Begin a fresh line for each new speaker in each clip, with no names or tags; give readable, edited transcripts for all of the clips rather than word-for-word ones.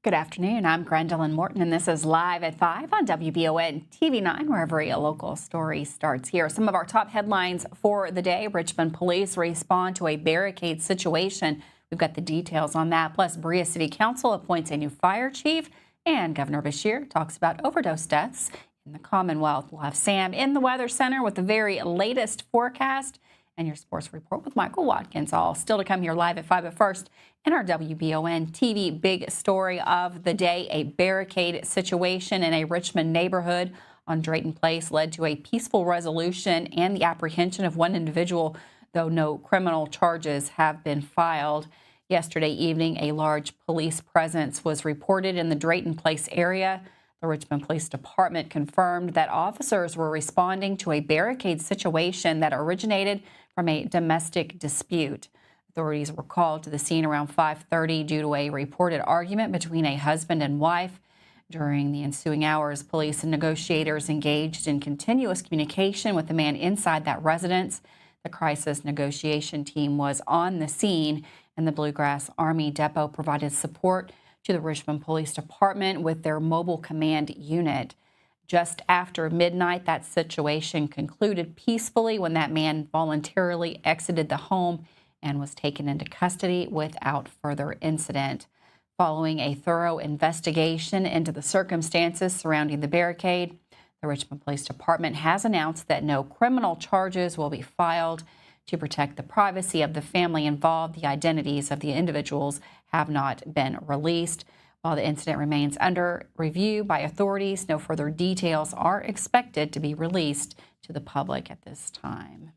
Good afternoon. I'm Gwendolyn Morton, and this is Live at 5 on WBON TV 9, where every local story starts here. Some of our top headlines for the day. Richmond Police respond to a barricade situation. We've got the details on that. Plus, Berea City Council appoints a new fire chief, and Governor Beshear talks about overdose deaths in the Commonwealth. We'll have Sam in the Weather Center with the very latest forecast and your sports report with Michael Watkins. All still to come here live at 5. But first, in our WBON TV big story of the day, a barricade situation in a Richmond neighborhood on Drayton Place led to a peaceful resolution and the apprehension of one individual, though no criminal charges have been filed. Yesterday evening, a large police presence was reported in the Drayton Place area. The Richmond Police Department confirmed that officers were responding to a barricade situation that originated from a domestic dispute. Authorities were called to the scene around 5:30 due to a reported argument between a husband and wife. During the ensuing hours, police and negotiators engaged in continuous communication with the man inside that residence. The crisis negotiation team was on the scene, and the Bluegrass Army Depot provided support to the Richmond Police Department with their mobile command unit. Just after midnight, that situation concluded peacefully when that man voluntarily exited the home and was taken into custody without further incident. Following a thorough investigation into the circumstances surrounding the barricade, the Richmond Police Department has announced that no criminal charges will be filed. To protect the privacy of the family involved, the identities of the individuals have not been released. While the incident remains under review by authorities, no further details are expected to be released to the public at this time.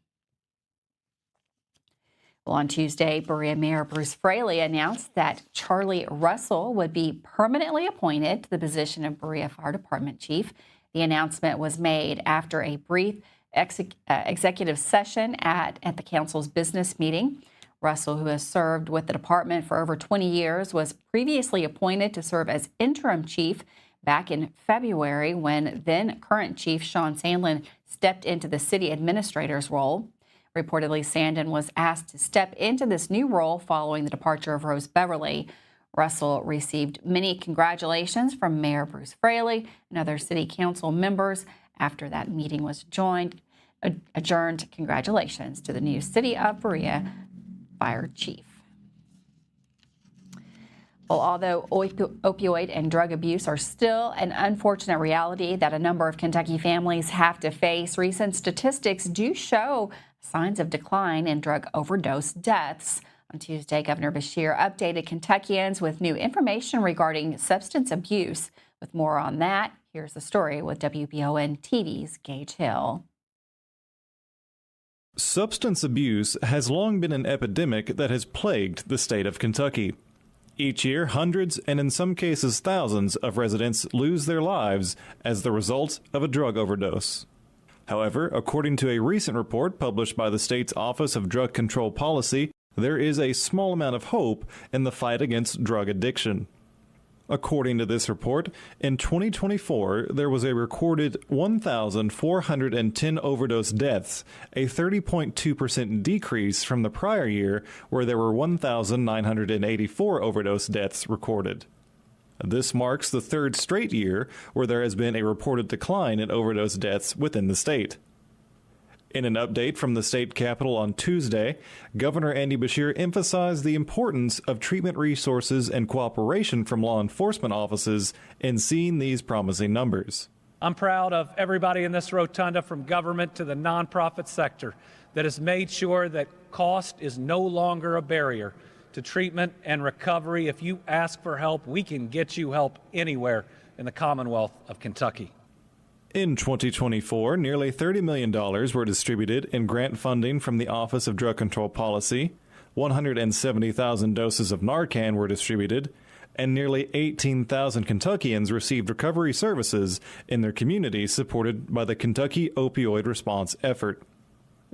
Well, on Tuesday, Berea Mayor Bruce Fraley announced that Charlie Russell would be permanently appointed to the position of Berea Fire Department Chief. The announcement was made after a brief executive session at the council's business meeting. Russell, who has served with the department for over 20 years, was previously appointed to serve as interim chief back in February when then-current Chief Sean Sandlin stepped into the city administrator's role. Reportedly, Sandlin was asked to step into this new role following the departure of Rose Beverly. Russell received many congratulations from Mayor Bruce Fraley and other city council members after that meeting was adjourned. Congratulations to the new City of Berea Fire Chief. Well, although opioid and drug abuse are still an unfortunate reality that a number of Kentucky families have to face, recent statistics do show signs of decline in drug overdose deaths. On Tuesday, Governor Beshear updated Kentuckians with new information regarding substance abuse. With more on that, here's the story with WBON TV's Gage Hill.
Substance abuse has long been an epidemic that has plagued the state of Kentucky. Each year, hundreds and in some cases thousands of residents lose their lives as the result of a drug overdose. However, according to a recent report published by the state's Office of Drug Control Policy, there is a small amount of hope in the fight against drug addiction. According to this report, in 2024, there was a recorded 1,410 overdose deaths, a 30.2% decrease from the prior year, where there were 1,984 overdose deaths recorded. This marks the third straight year where there has been a reported decline in overdose deaths within the state. In an update from the state capitol on Tuesday, Governor Andy Beshear emphasized the importance of treatment resources and cooperation from law enforcement offices in seeing these promising numbers.
I'm proud of everybody in this rotunda, from government to the nonprofit sector, that has made sure that cost is no longer a barrier to treatment and recovery. If you ask for help, we can get you help anywhere in the Commonwealth of Kentucky.
In 2024, nearly $30 million were distributed in grant funding from the Office of Drug Control Policy, 170,000 doses of Narcan were distributed, and nearly 18,000 Kentuckians received recovery services in their communities supported by the Kentucky Opioid Response Effort.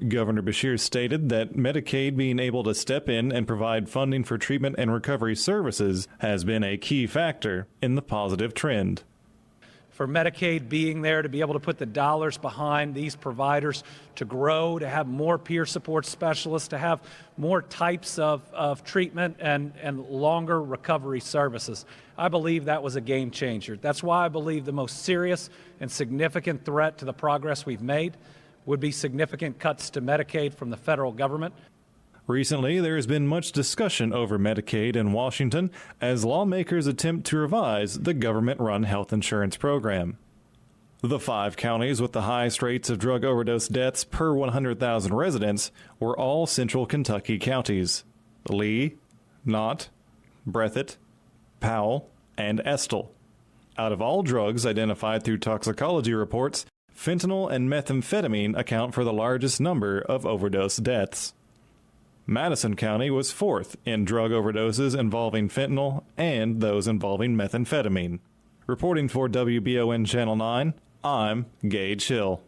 Governor Beshear stated that Medicaid being able to step in and provide funding for treatment and recovery services has been a key factor in the positive trend.
for Medicaid being there to be able to put the dollars behind these providers to grow, to have more peer support specialists, to have more types of treatment and longer recovery services. I believe that was a game changer. That's why I believe the most serious and significant threat to the progress we've made would be significant cuts to Medicaid from the federal government.
Recently, there has been much discussion over Medicaid in Washington as lawmakers attempt to revise the government-run health insurance program. The 5 counties with the highest rates of drug overdose deaths per 100,000 residents were all central Kentucky counties: Lee, Knott, Breathitt, Powell, and Estill. Out of all drugs identified through toxicology reports, fentanyl and methamphetamine account for the largest number of overdose deaths. Madison County was 4th in drug overdoses involving fentanyl and those involving methamphetamine. Reporting for WBON Channel 9, I'm Gage Hill.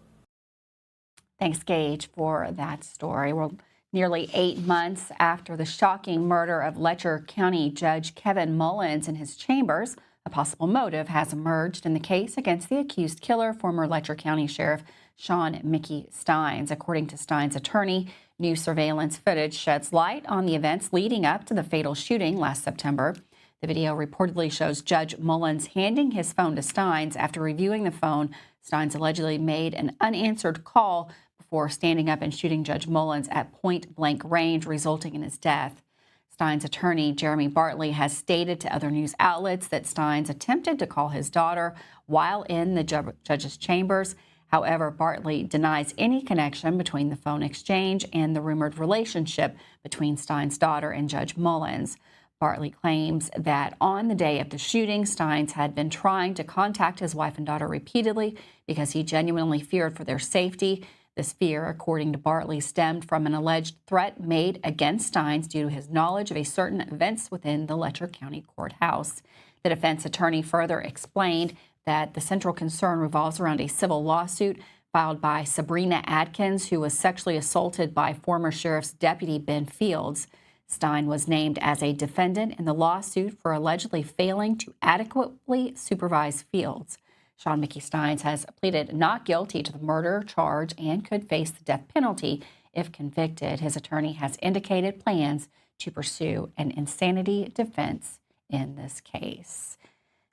Thanks, Gage, for that story. We're nearly 8 months after the shocking murder of Letcher County Judge Kevin Mullins in his chambers. A possible motive has emerged in the case against the accused killer, former Letcher County Sheriff Sean Mickey Steins. According to Steins' attorney, new surveillance footage sheds light on the events leading up to the fatal shooting last September. The video reportedly shows Judge Mullins handing his phone to Steins. After reviewing the phone, Steins allegedly made an unanswered call before standing up and shooting Judge Mullins at point-blank range, resulting in his death. Steins' attorney, Jeremy Bartley, has stated to other news outlets that Steins attempted to call his daughter while in the judge's chambers. However, Bartley denies any connection between the phone exchange and the rumored relationship between Steins' daughter and Judge Mullins. Bartley claims that on the day of the shooting, Steins had been trying to contact his wife and daughter repeatedly because he genuinely feared for their safety. This fear, according to Bartley, stemmed from an alleged threat made against Steins due to his knowledge of a certain events within the Letcher County Courthouse. The defense attorney further explained that the central concern revolves around a civil lawsuit filed by Sabrina Adkins, who was sexually assaulted by former Sheriff's Deputy Ben Fields. Stein was named as a defendant in the lawsuit for allegedly failing to adequately supervise Fields. Sean Mickey Steins has pleaded not guilty to the murder charge and could face the death penalty if convicted. His attorney has indicated plans to pursue an insanity defense in this case.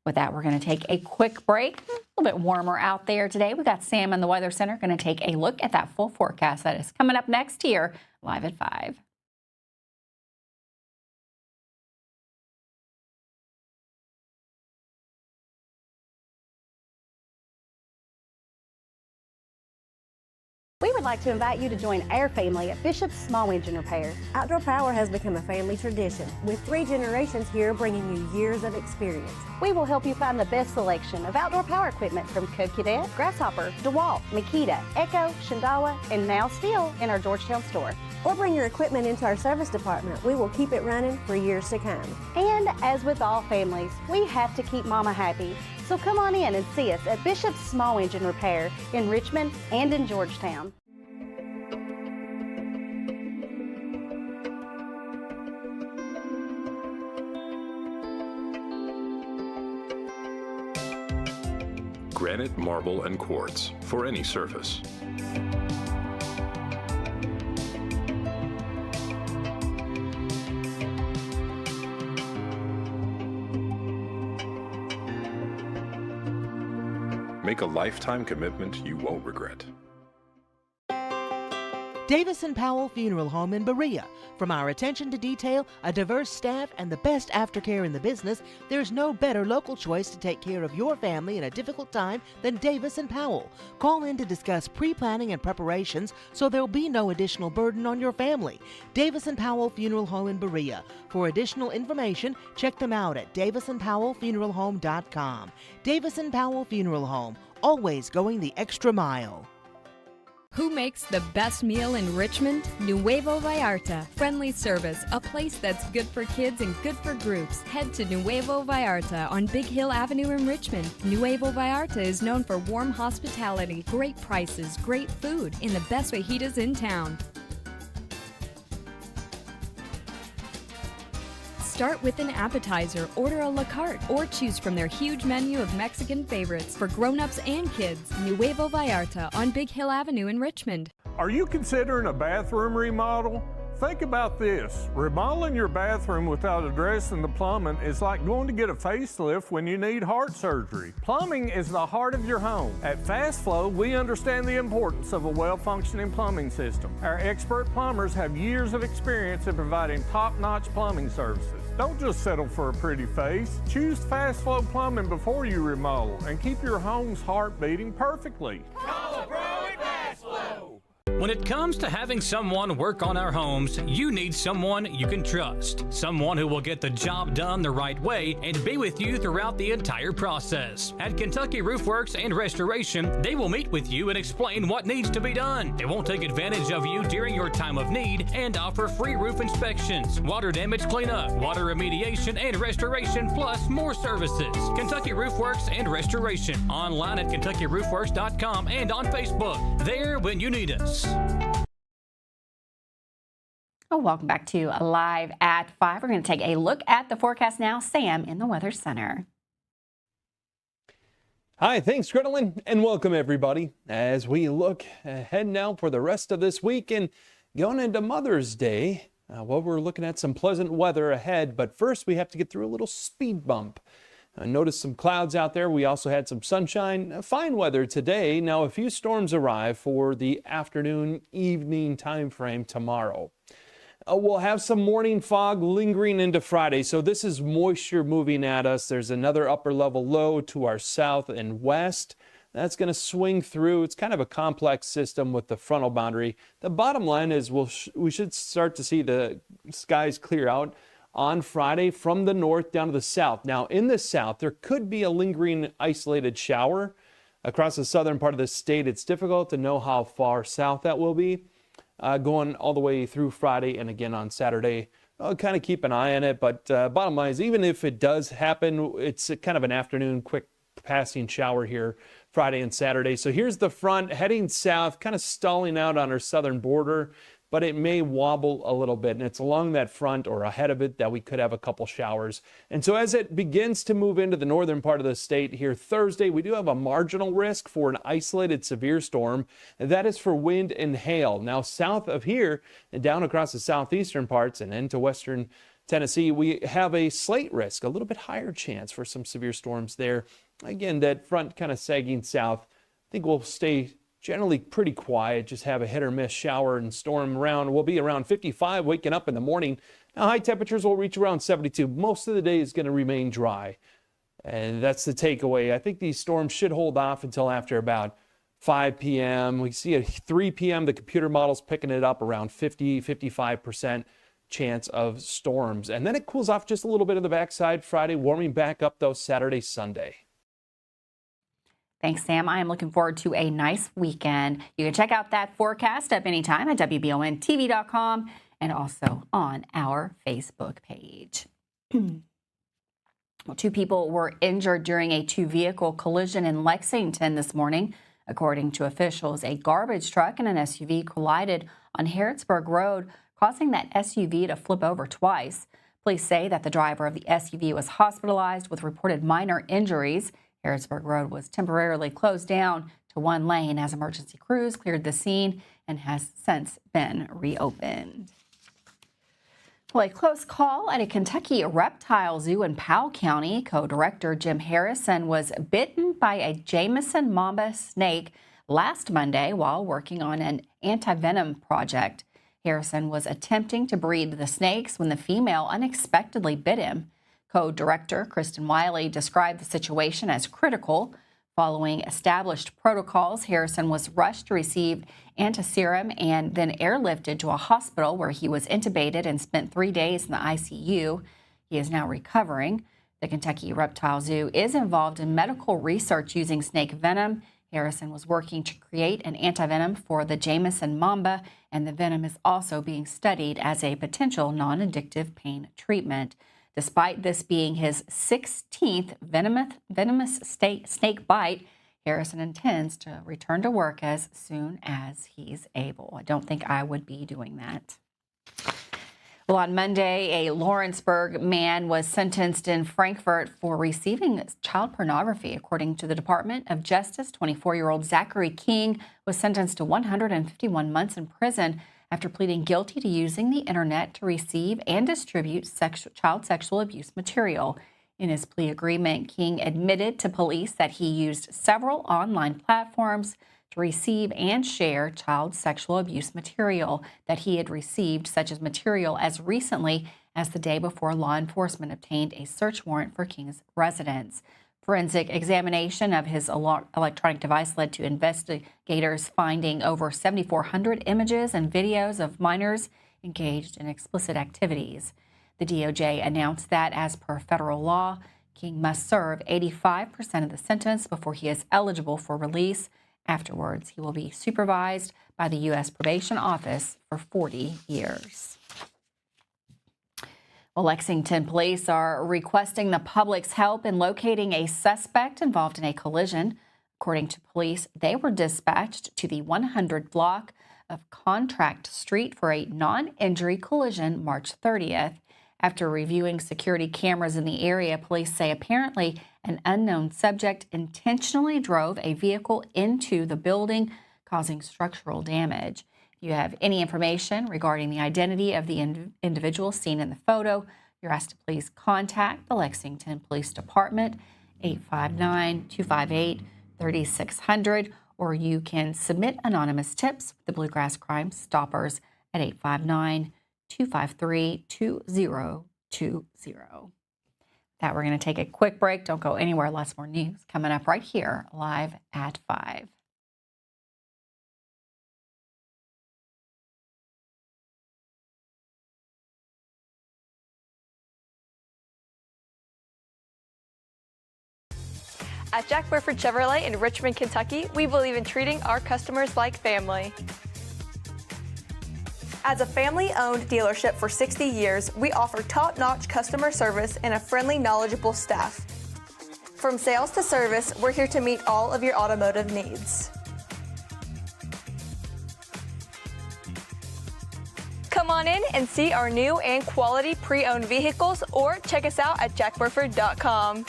With that, we're going to take a quick break. A little bit warmer out there today. We've got Sam in the Weather Center going to take a look at that full forecast that is coming up next here, live at 5.
We would like to invite you to join our family at Bishop's Small Engine Repair.
Outdoor Power has become a family tradition, with 3 generations here bringing you years of experience.
We will help you find the best selection of outdoor power equipment from Code Cadet, Grasshopper, DeWalt, Makita, Echo, Shindawa, and now Steel in our Georgetown store.
Or bring your equipment into our service department. We will keep it running for years to come.
And as with all families, we have to keep Mama happy. So come on in and see us at Bishop's Small Engine Repair in Richmond and in Georgetown.
Granite, marble, and quartz for any surface. Make a lifetime commitment you won't regret.
Davis & Powell Funeral Home in Berea. From our attention to detail, a diverse staff, and the best aftercare in the business, there's no better local choice to take care of your family in a difficult time than Davis & Powell. Call in to discuss pre-planning and preparations so there'll be no additional burden on your family. Davis & Powell Funeral Home in Berea. For additional information, check them out at davisandpowellfuneralhome.com. Davis & Powell Funeral Home, always going the extra mile.
Who makes the best meal in Richmond? Nuevo Vallarta. Friendly service, a place that's good for kids and good for groups. Head to Nuevo Vallarta on Big Hill Avenue in Richmond. Nuevo Vallarta is known for warm hospitality, great prices, great food, and the best fajitas in town. Start with an appetizer, order a la carte, or choose from their huge menu of Mexican favorites for grown-ups and kids. Nuevo Vallarta on Big Hill Avenue in Richmond.
Are you considering a bathroom remodel? Think about this. Remodeling your bathroom without addressing the plumbing is like going to get a facelift when you need heart surgery. Plumbing is the heart of your home. At Fast Flow, we understand the importance of a well-functioning plumbing system. Our expert plumbers have years of experience in providing top-notch plumbing services. Don't just settle for a pretty face. Choose Fast Flow Plumbing before you remodel and keep your home's heart beating perfectly.
Call a pro at Fast Flow. When it comes to having someone work on our homes, you need someone you can trust. Someone who will get the job done the right way and be with you throughout the entire process. At Kentucky Roof Works and Restoration, they will meet with you and explain what needs to be done. They won't take advantage of you during your time of need and offer free roof inspections, water damage cleanup, water remediation and restoration, plus more services. Kentucky Roof Works and Restoration. Online at KentuckyRoofWorks.com and on Facebook. There when you need us.
Oh, welcome back to Live at 5. We're going to take a look at the forecast now. Sam in the Weather Center.
Hi, thanks, Gretelyn, and welcome everybody as we look ahead now for the rest of this week and going into Mother's Day. We're looking at some pleasant weather ahead, but first we have to get through a little speed bump. Notice some clouds out there. We also had some sunshine, fine weather today. Now a few storms arrive for the afternoon, evening time frame tomorrow. We'll have some morning fog lingering into Friday. So this is moisture moving at us. There's another upper level low to our south and west. That's going to swing through. It's kind of a complex system with the frontal boundary. The bottom line is we should start to see the skies clear out on Friday from the north down to the south. Now, in the south, there could be a lingering isolated shower across the southern part of the state. It's difficult to know how far south that will be, going all the way through Friday and again on Saturday. I'll kind of keep an eye on it, but bottom line is even if it does happen, it's kind of an afternoon quick passing shower here Friday and Saturday. So here's the front heading south, kind of stalling out on our southern border, but it may wobble a little bit, and it's along that front or ahead of it that we could have a couple showers. And so as it begins to move into the northern part of the state here Thursday, we do have a marginal risk for an isolated severe storm, and that is for wind and hail. Now south of here and down across the southeastern parts and into western Tennessee, we have a slight risk, a little bit higher chance for some severe storms there. Again, that front kind of sagging south, I think we'll stay generally pretty quiet, just have a hit or miss shower and storm around. We'll be around 55 waking up in the morning. Now high temperatures will reach around 72. Most of the day is going to remain dry. And that's the takeaway. I think these storms should hold off until after about 5 p.m. We see at 3 p.m. the computer model's picking it up around 50-55% chance of storms. And then it cools off just a little bit on the backside Friday, warming back up though Saturday, Sunday.
Thanks, Sam. I am looking forward to a nice weekend. You can check out that forecast up anytime at WBONTV.com and also on our Facebook page. Well, 2 people were injured during a 2-vehicle collision in Lexington this morning. According to officials, a garbage truck and an SUV collided on Harrodsburg Road, causing that SUV to flip over twice. Police say that the driver of the SUV was hospitalized with reported minor injuries. Harrodsburg Road was temporarily closed down to one lane as emergency crews cleared the scene and has since been reopened. Well, a close call at a Kentucky reptile zoo in Powell County. Co-director Jim Harrison was bitten by a Jameson mamba snake last Monday while working on an anti-venom project. Harrison was attempting to breed the snakes when the female unexpectedly bit him. Co-director Kristen Wiley described the situation as critical. Following established protocols, Harrison was rushed to receive antiserum and then airlifted to a hospital where he was intubated and spent 3 days in the ICU. He is now recovering. The Kentucky Reptile Zoo is involved in medical research using snake venom. Harrison was working to create an antivenom for the Jameson mamba, and the venom is also being studied as a potential non-addictive pain treatment. Despite this being his 16th venomous snake bite, Harrison intends to return to work as soon as he's able. I don't think I would be doing that. Well, on Monday, a Lawrenceburg man was sentenced in Frankfort for receiving child pornography. According to the Department of Justice, 24-year-old Zachary King was sentenced to 151 months in prison after pleading guilty to using the internet to receive and distribute child sexual abuse material. In his plea agreement, King admitted to police that he used several online platforms to receive and share child sexual abuse material that he had received, such as material as recently as the day before law enforcement obtained a search warrant for King's residence. Forensic examination of his electronic device led to investigators finding over 7,400 images and videos of minors engaged in explicit activities. The DOJ announced that, as per federal law, King must serve 85% of the sentence before he is eligible for release. Afterwards, he will be supervised by the U.S. Probation Office for 40 years. Well, Lexington Police are requesting the public's help in locating a suspect involved in a collision. According to police, they were dispatched to the 100 block of Contract Street for a non-injury collision March 30th. After reviewing security cameras in the area, police say apparently an unknown subject intentionally drove a vehicle into the building, causing structural damage. If you have any information regarding the identity of the individual seen in the photo, you're asked to please contact the Lexington Police Department, 859-258-3600, or you can submit anonymous tips with the Bluegrass Crime Stoppers at 859-253-2020. That we're going to take a quick break. Don't go anywhere. Lots more news coming up right here, live at 5.
At Jack Burford Chevrolet in Richmond, Kentucky, we believe in treating our customers like family. As a family-owned dealership for 60 years, we offer top-notch customer service and a friendly, knowledgeable staff. From sales to service, we're here to meet all of your automotive needs. Come on in and see our new and quality pre-owned vehicles, or check us out at jackburford.com.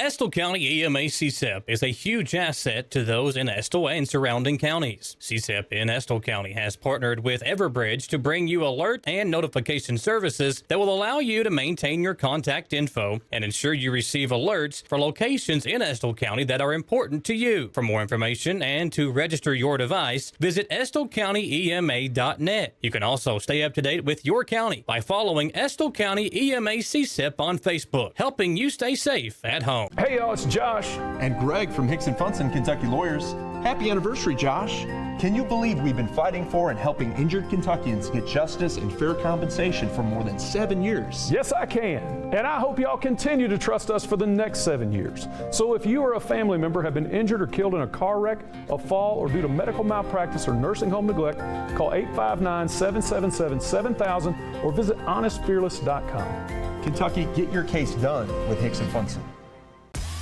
Estill County EMA CSEP is a huge asset to those in Estill and surrounding counties. CSEP in Estill County has partnered with Everbridge to bring you alert and notification services that will allow you to maintain your contact info and ensure you receive alerts for locations in Estill County that are important to you. For more information and to register your device, visit EstillCountyEMA.net. You can also stay up to date with your county by following Estill County EMA CSEP on Facebook, helping you stay safe at home.
Hey y'all, it's Josh.
And Greg from Hicks & Funson, Kentucky Lawyers. Happy anniversary, Josh. Can you believe we've been fighting for and helping injured Kentuckians get justice and fair compensation for more than 7 years?
Yes, I can. And I hope y'all continue to trust us for the next 7 years. So if you or a family member have been injured or killed in a car wreck, a fall, or due to medical malpractice or nursing home neglect, call 859-777-7000 or visit honestfearless.com.
Kentucky, get your case done with Hicks & Funson.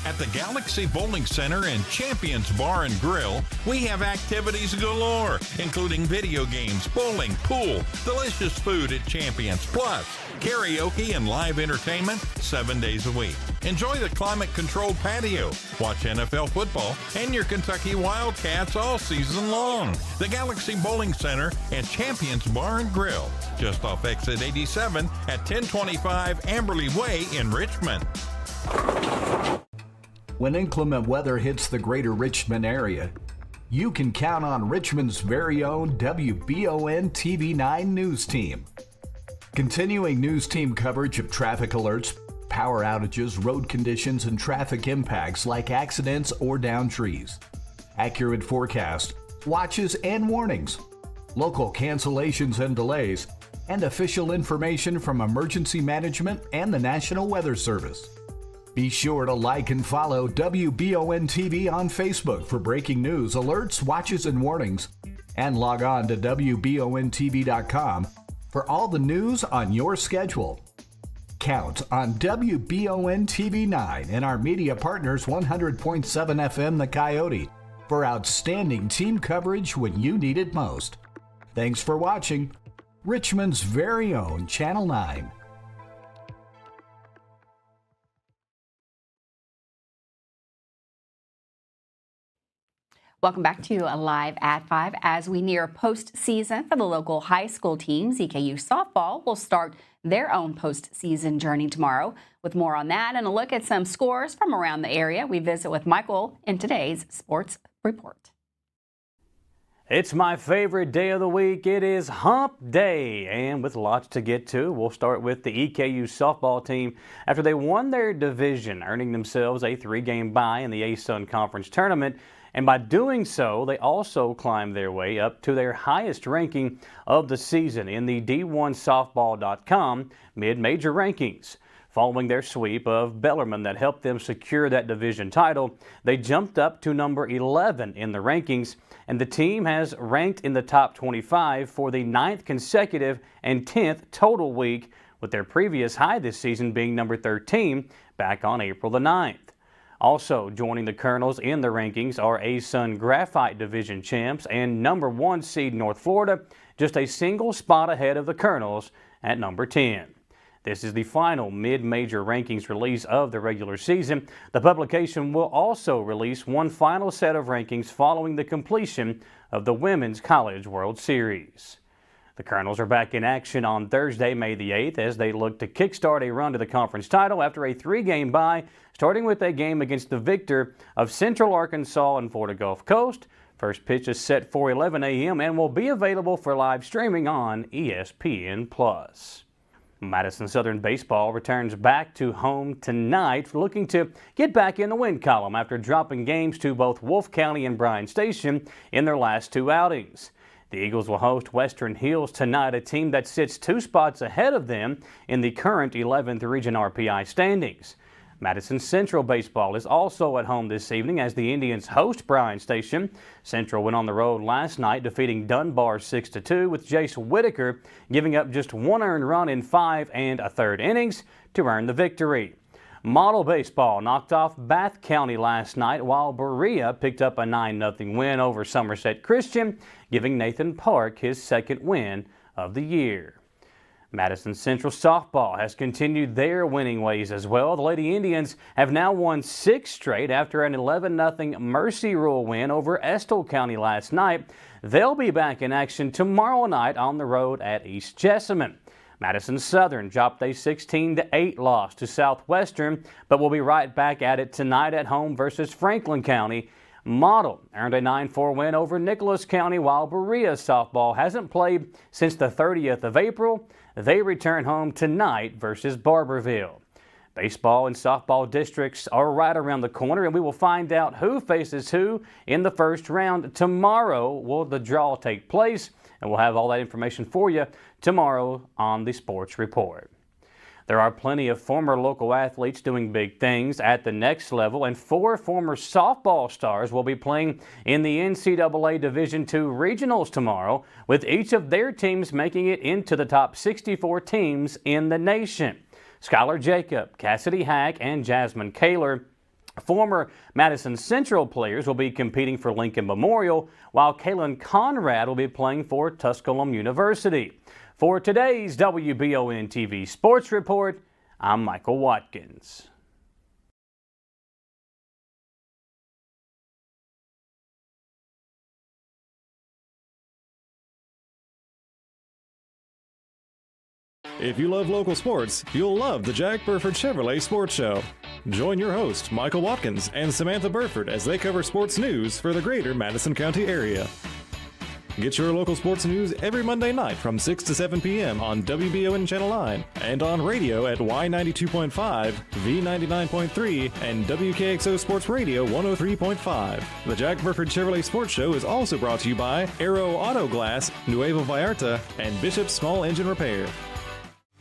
At the Galaxy Bowling Center and Champions Bar and Grill, we have activities galore, including video games, bowling, pool, delicious food at Champions, plus karaoke and live entertainment 7 days a week. Enjoy the climate-controlled patio, watch NFL football, and your Kentucky Wildcats all season long. The Galaxy Bowling Center and Champions Bar and Grill, just off exit 87 at 1025 Amberley Way in Richmond.
When inclement weather hits the greater Richmond area, you can count on Richmond's very own WBON TV9 news team. Continuing news team coverage of traffic alerts, power outages, road conditions, and traffic impacts like accidents or downed trees. Accurate forecast, watches and warnings, local cancellations and delays, and official information from emergency management and the National Weather Service. Be sure to like and follow WBON TV on Facebook for breaking news, alerts, watches, and warnings. And log on to WBONTV.com for all the news on your schedule. Count on WBON TV9 and our media partners 100.7 FM The Coyote for outstanding team coverage when you need it most. Thanks for watching. Richmond's very own Channel 9.
Welcome back to Live at 5. As we near postseason for the local high school teams, EKU softball will start their own postseason journey tomorrow. With more on that and a look at some scores from around the area, we visit with Michael in today's Sports Report.
It's my favorite day of the week. It is Hump Day, and with lots to get to, we'll start with the EKU softball team after they won their division, earning themselves a 3-game bye in the ASUN Conference Tournament. And by doing so, they also climbed their way up to their highest ranking of the season in the D1Softball.com mid-major rankings. Following their sweep of Bellarmine that helped them secure that division title, they jumped up to number 11 in the rankings, and the team has ranked in the top 25 for the 9th consecutive and 10th total week, with their previous high this season being number 13 back on April the 9th. Also joining the Colonels in the rankings are ASUN Graphite Division champs and number 1 seed North Florida, just a single spot ahead of the Colonels at number 10. This is the final mid-major rankings release of the regular season. The publication will also release one final set of rankings following the completion of the Women's College World Series. The Colonels are back in action on Thursday, May the 8th, as they look to kickstart a run to the conference title after a 3-game bye, starting with a game against the victor of Central Arkansas and Florida Gulf Coast. First pitch is set for 11 a.m. and will be available for live streaming on ESPN+. Madison Southern Baseball returns back to home tonight, looking to get back in the win column after dropping games to both Wolfe County and Bryan Station in their last 2 outings. The Eagles will host Western Hills tonight, a team that sits 2 spots ahead of them in the current 11th Region RPI standings. Madison Central Baseball is also at home this evening as the Indians host Bryan Station. Central went on the road last night, defeating Dunbar 6-2, with Jace Whitaker giving up just 1 earned run in 5 1/3 innings to earn the victory. Model Baseball knocked off Bath County last night, while Berea picked up a 9-0 win over Somerset Christian, giving Nathan Park his 2nd win of the year. Madison Central Softball has continued their winning ways as well. The Lady Indians have now won 6 straight after an 11-0 Mercy Rule win over Estill County last night. They'll be back in action tomorrow night on the road at East Jessamine. Madison Southern dropped a 16-8 loss to Southwestern, but will be right back at it tonight at home versus Franklin County. Model earned a 9-4 win over Nicholas County, while Berea softball hasn't played since the 30th of April. They return home tonight versus Barberville. Baseball and softball districts are right around the corner, and we will find out who faces who in the first round. Tomorrow will the draw take place, and we'll have all that information for you tomorrow on the Sports Report. There are plenty of former local athletes doing big things at the next level, and 4 former softball stars will be playing in the NCAA Division II Regionals tomorrow, with each of their teams making it into the top 64 teams in the nation. Skylar Jacob, Cassidy Hack, and Jasmine Kaler, former Madison Central players, will be competing for Lincoln Memorial, while Kaylin Conrad will be playing for Tusculum University. For today's WBON TV Sports Report, I'm Michael Watkins.
If you love local sports, you'll love the Jack Burford Chevrolet Sports Show. Join your host, Michael Watkins, and Samantha Burford as they cover sports news for the greater Madison County area. Get your local sports news every Monday night from 6 to 7 p.m. on WBON Channel 9 and on radio at Y92.5, V99.3, and WKXO Sports Radio 103.5. The Jack Burford Chevrolet Sports Show is also brought to you by Aero Auto Glass, Nuevo Vallarta, and Bishop's Small Engine Repair.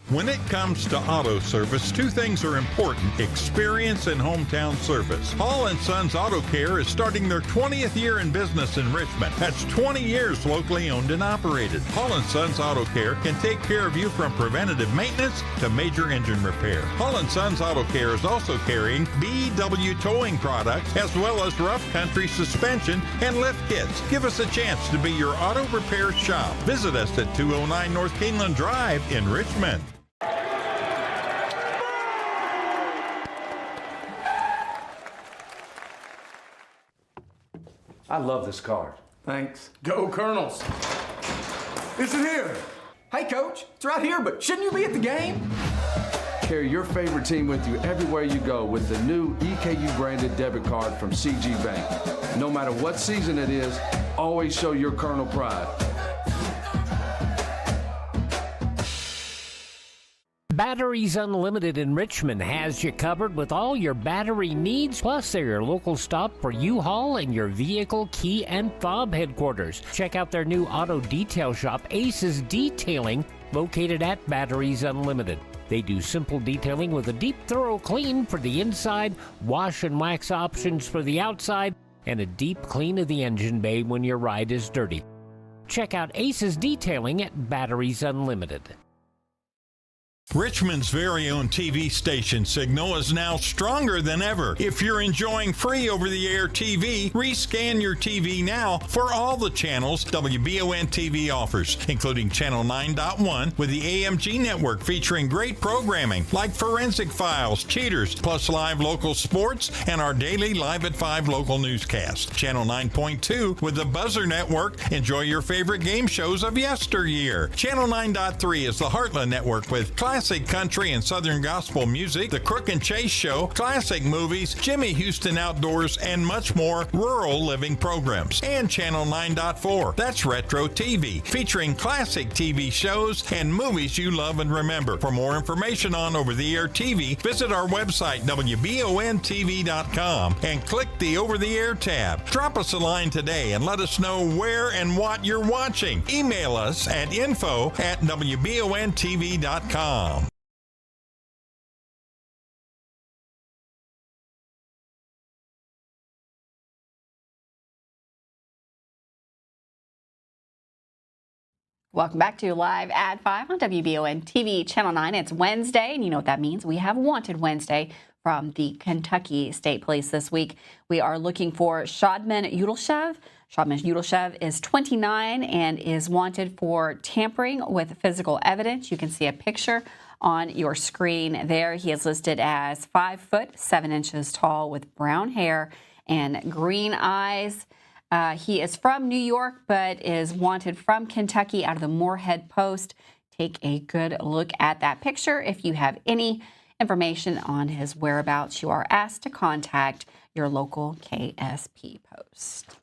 When it comes to auto service, two things are important: experience and hometown service. Hall & Sons Auto Care is starting their 20th year in business in Richmond. That's 20 years locally owned and operated. Hall & Sons Auto Care can take care of you from preventative maintenance to major engine repair. Hall & Sons Auto Care is also carrying BW towing products as well as rough country suspension and lift kits. Give us a chance to be your auto repair shop. Visit us at 209 North Keeneland Drive in Richmond.
I love this card.
Thanks. Go Colonels. Is it here? Hey, Coach. It's right here, but shouldn't you be at the game?
Carry your favorite team with you everywhere you go with the new EKU branded debit card from CG Bank. No matter what season it is, always show your Colonel pride.
Batteries Unlimited in Richmond has you covered with all your battery needs, plus they're your local stop for U-Haul and your vehicle key and fob headquarters. Check out their new auto detail shop, Aces Detailing, located at Batteries Unlimited. They do simple detailing with a deep, thorough clean for the inside, wash and wax options for the outside, and a deep clean of the engine bay when your ride is dirty. Check out Aces Detailing at Batteries Unlimited.
Richmond's very own TV station signal is now stronger than ever. If you're enjoying free over-the-air TV, rescan your TV now for all the channels WBON TV offers, including Channel 9.1 with the AMG network featuring great programming like Forensic Files, Cheaters, plus live local sports and our daily Live at 5 local newscast. Channel 9.2 with the Buzzer Network. Enjoy your favorite game shows of yesteryear. Channel 9.3 is the Heartland Network with classic country and southern gospel music, The Crook and Chase Show, classic movies, Jimmy Houston Outdoors, and much more rural living programs. And Channel 9.4, that's Retro TV, featuring classic TV shows and movies you love and remember. For more information on over-the-air TV, visit our website, WBONTV.com, and click the Over-the-Air tab. Drop us a line today and let us know where and what you're watching. Email us at info@WBONTV.com.
Welcome back to Live at 5 on WBON TV Channel 9. It's Wednesday, and you know what that means. We have Wanted Wednesday from the Kentucky State Police this week. We are looking for Shadman Yudelshev. Shadman Yudelshev is 29 and is wanted for tampering with physical evidence. You can see a picture on your screen there. He is listed as 5 foot 7 inches tall with brown hair and green eyes. He is from New York, but is wanted from Kentucky out of the Moorhead Post. Take a good look at that picture. If you have any information on his whereabouts, you are asked to contact your local KSP post.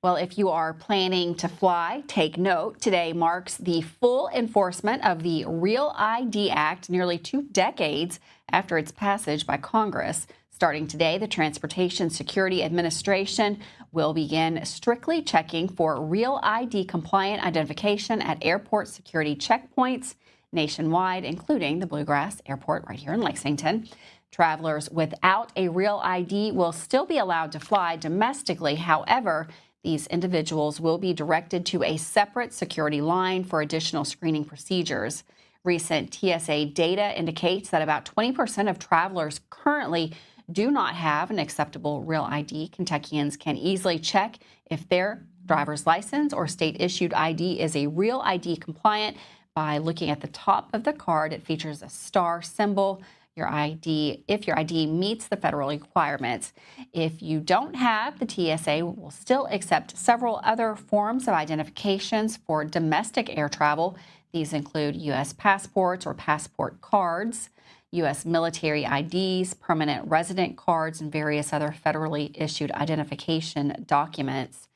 Well, if you are planning to fly, take note. Today marks the full enforcement of the Real ID Act nearly 2 decades after its passage by Congress. Starting today, the Transportation Security Administration will begin strictly checking for Real ID compliant identification at airport security checkpoints nationwide, including the Bluegrass Airport right here in Lexington. Travelers without a Real ID will still be allowed to fly domestically. However, these individuals will be directed to a separate security line for additional screening procedures. Recent TSA data indicates that about 20% of travelers currently do not have an acceptable Real ID. Kentuckians can easily check if their driver's license or state-issued ID is a Real ID compliant by looking at the top of the card. It features a star symbol. Your ID, if your ID meets the federal requirements. If you don't have, the TSA will still accept several other forms of identifications for domestic air travel. These include U.S. passports or passport cards, U.S. military IDs, permanent resident cards, and various other federally issued identification documents.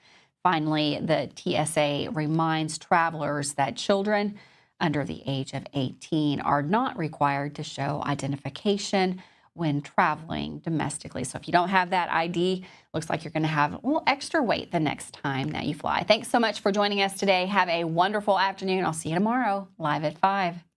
Finally, the TSA reminds travelers that children under the age of 18 are not required to show identification when traveling domestically. So if you don't have that ID, looks like you're going to have a little extra weight the next time that you fly. Thanks so much for joining us today. Have a wonderful afternoon. I'll see you tomorrow, live at 5.